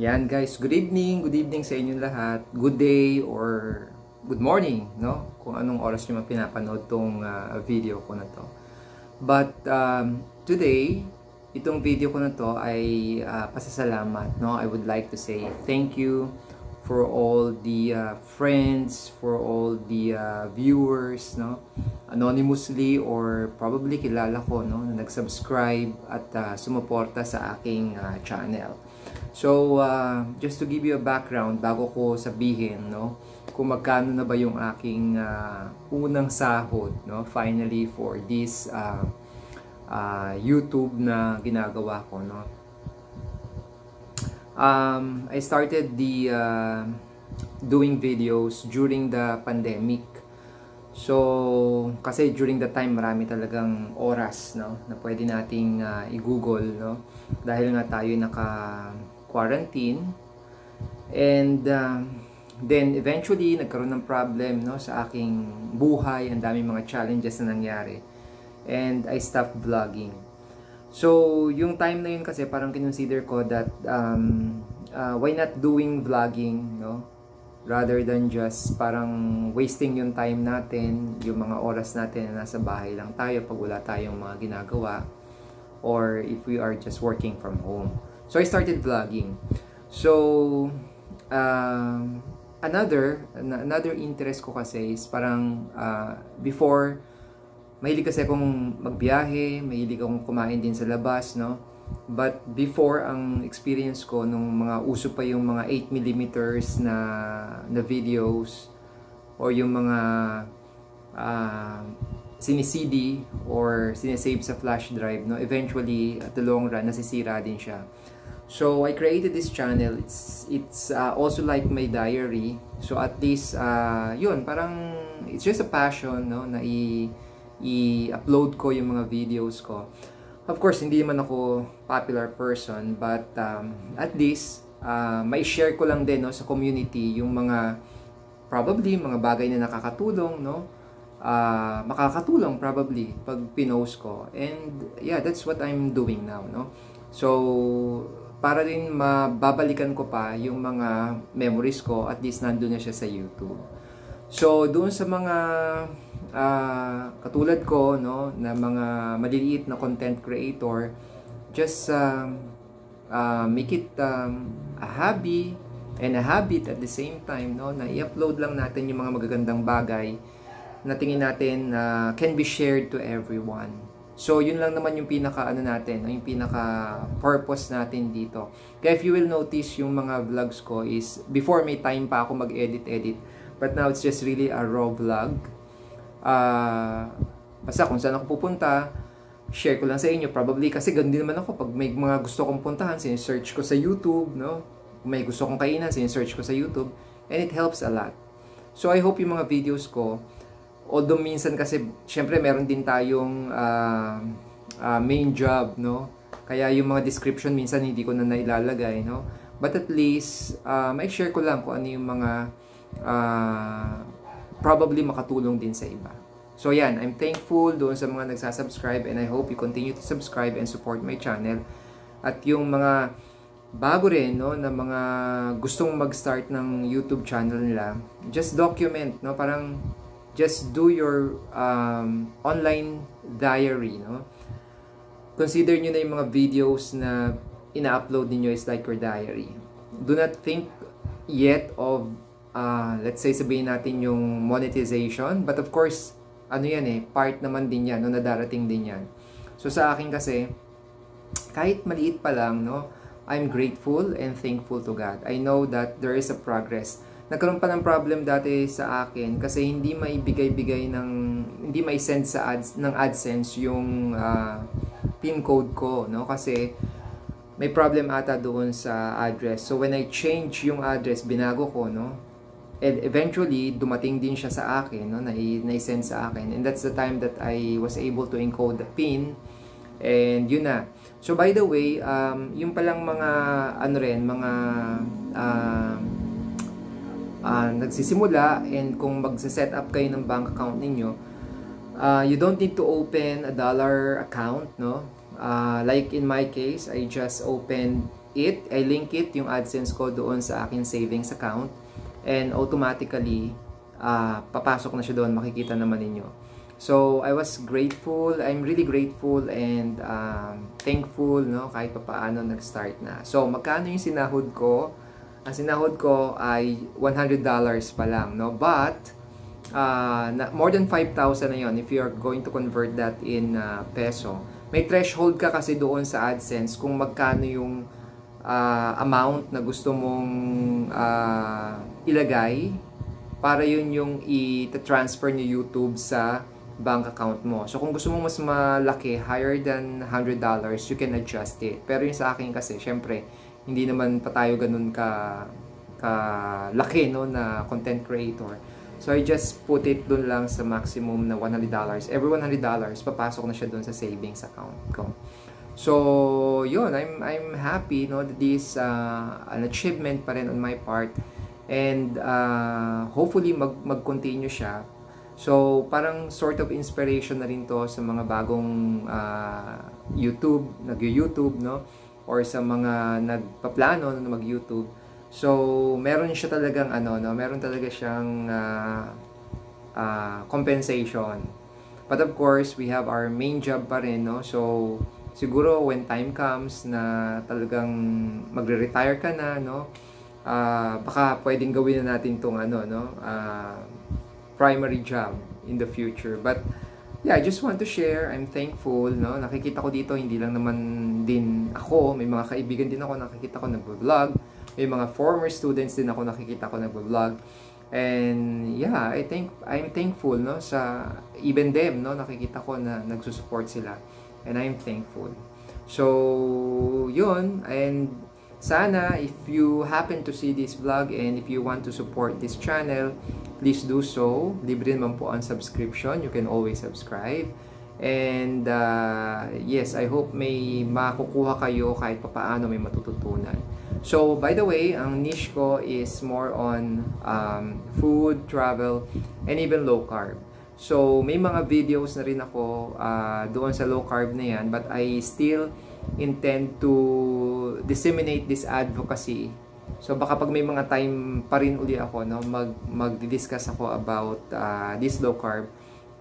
Yan guys, good evening sa inyong lahat. Good day or good morning, no? Kung anong oras nyo pinapanood tong video ko na to. But today, itong video ko na to ay pasasalamat, no? I would like to say thank you for all the friends, for all the viewers, no? Anonymously or probably kilala ko, no? Na nag-subscribe at sumuporta sa aking channel. So, just to give you a background, bago ko sabihin, no, kung magkano na ba yung aking unang sahod, no, finally for this YouTube na ginagawa ko, no. I started the doing videos during the pandemic. So, kasi during the time marami talagang oras, no, na pwede nating i-google, no, dahil nga tayo naka-quarantine. And then eventually nagkaroon ng problem, no, sa aking buhay, ang daming mga challenges na nangyari. And I stopped vlogging. So, yung time na yun kasi parang kinonsider ko that why not doing vlogging, no? Rather than just parang wasting yung time natin, yung mga oras natin na nasa bahay lang tayo pag wala tayong mga ginagawa, or if we are just working from home. So I started vlogging. So another interest ko kasi is parang before, mahilig kasi akong magbiyahe, mahilig akong kumain din sa labas, no? But before, ang experience ko nung mga uso pa yung mga 8mm na videos or yung mga sinisidi or sinisave sa flash drive, no, eventually at the long run nasisira din siya. So I created this channel. It's also like my diary. So at least yun, parang it's just a passion, no, na i-upload ko yung mga videos ko. Of course, hindi man ako popular person, but at least may share ko lang din, no, sa community yung mga probably mga bagay na nakakatulong, no, makakatulong probably pag pinost ko. And yeah, that's what I'm doing now, no. So para din mababalikan ko pa yung mga memories ko, at least nandun na siya sa YouTube. So doon sa mga katulad ko, no, na mga maliliit na content creator, just make it a hobby and a habit at the same time, no, na i-upload lang natin yung mga magagandang bagay na tingin natin can be shared to everyone. So yun lang naman yung pinaka natin, yung pinaka purpose natin dito. Kaya if you will notice, yung mga vlogs ko is before may time pa ako mag-edit, but now it's just really a raw vlog. Basta kung saan ako pupunta, share ko lang sa inyo. Probably kasi ganun din naman ako, pag may mga gusto kong puntahan, sinesearch ko sa YouTube, no? Kung may gusto kong kainan, sinesearch ko sa YouTube, and it helps a lot. So I hope yung mga videos ko, although minsan kasi syempre meron din tayong main job, no, kaya yung mga description minsan hindi ko na nailalagay, no, but at least may share ko lang kung ano yung mga probably makatulong din sa iba. So yan, I'm thankful doon sa mga nagsasubscribe, and I hope you continue to subscribe and support my channel. At yung mga bago rin, no, na mga gustong mag-start ng YouTube channel nila, just document, no, parang just do your online diary, no. Consider nyo na yung mga videos na ina-upload niyo is like your diary. Do not think yet of let's say sabihin natin yung monetization, but of course ano yan part naman din yan, no, nadarating din yan. So sa akin kasi kahit maliit pa lang, no, I'm grateful and thankful to God. I know that there is a progress. Nagkaroon pa ng problem dati sa akin kasi hindi maibigay-bigay hindi mai-send sa ng AdSense yung PIN code ko, no, kasi may problem ata doon sa address. So when I change yung address, binago ko, no, and eventually dumating din siya sa akin, no, na-send sa akin, and that's the time that I was able to encode the PIN, and yun na. So by the way, yung palang mga mga nagsisimula, and kung magse-set up kayo ng bank account ninyo, you don't need to open a dollar account, no. Like in my case, I just opened I link it, yung AdSense ko doon sa aking savings account, and automatically, papasok na siya doon, makikita naman ninyo. So, I was grateful, I'm really grateful and thankful, no, kahit papaano nag-start na. So, magkano yung sinahod ko? Ang sinahod ko ay $100 pa lang, no? But, more than 5,000 na yun if you are going to convert that in peso. May threshold ka kasi doon sa AdSense kung magkano yung amount na gusto mong ilagay para yun yung i-transfer ni YouTube sa bank account mo. So, kung gusto mo mas malaki, higher than $100, you can adjust it. Pero yung sa akin kasi, syempre, hindi naman pa tayo ganun ka laki, no, na content creator. So, I just put it dun lang sa maximum na $100. Every $100, papasok na siya dun sa savings account ko. So, yun, I'm happy, no, that this an achievement pa rin on my part. And hopefully, mag-continue siya. So, parang sort of inspiration na rin to sa mga bagong nag-YouTube, no? Or sa mga nagpaplano na mag-YouTube. So, meron siya talagang meron talaga siyang compensation. But of course, we have our main job pa rin, no? So, siguro when time comes na talagang magre-retire ka na, no? Baka pwedeng gawin na natin tong primary job in the future. But yeah, I just want to share. I'm thankful, no? Nakikita ko dito, hindi lang naman din ako, may mga kaibigan din ako nakikita ko nagvo-vlog. May mga former students din ako nakikita ko nagvo-vlog. And yeah, I'm thankful, no, sa even them, no, nakikita ko na nagsusupport sila. And I'm thankful. So, yun, and sana if you happen to see this vlog and if you want to support this channel, please do so. Libre naman po ang subscription. You can always subscribe. And yes, I hope may makukuha kayo kahit papaano may matututunan. So, by the way, ang niche ko is more on food, travel, and even low carb. So, may mga videos na rin ako doon sa low carb na yan, but I still intend to disseminate this advocacy. So, baka pag may mga time pa rin uli ako, no, mag-discuss ako about this low carb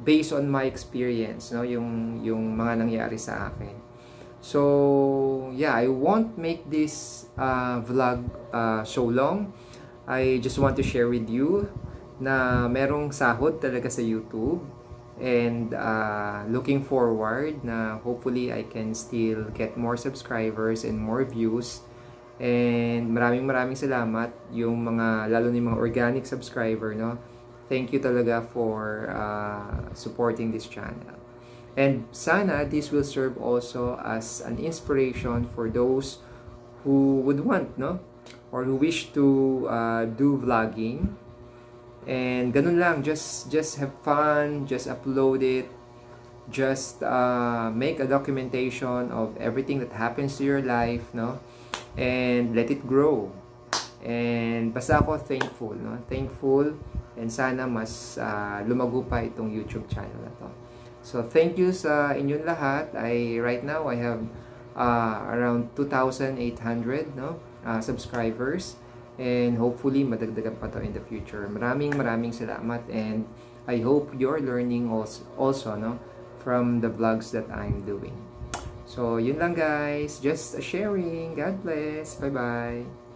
based on my experience, no, yung mga nangyari sa akin. So, yeah, I won't make this vlog so long. I just want to share with you na merong sahod talaga sa YouTube. And looking forward na hopefully I can still get more subscribers and more views. And maraming salamat yung mga, lalo na yung mga organic subscriber, no? Thank you talaga for supporting this channel. And sana this will serve also as an inspiration for those who would want, no? Or who wish to do vlogging. And ganun lang, just have fun, just upload it, just make a documentation of everything that happens to your life, no? And let it grow. And basta ako thankful, no? Thankful, and sana mas lumago pa itong YouTube channel na to. So thank you sa inyong lahat. Right now I have around 2,800, no, subscribers. And hopefully, madagdagan pa to in the future. Maraming salamat. And I hope you're learning also, no, from the vlogs that I'm doing. So, yun lang guys. Just a sharing. God bless. Bye-bye.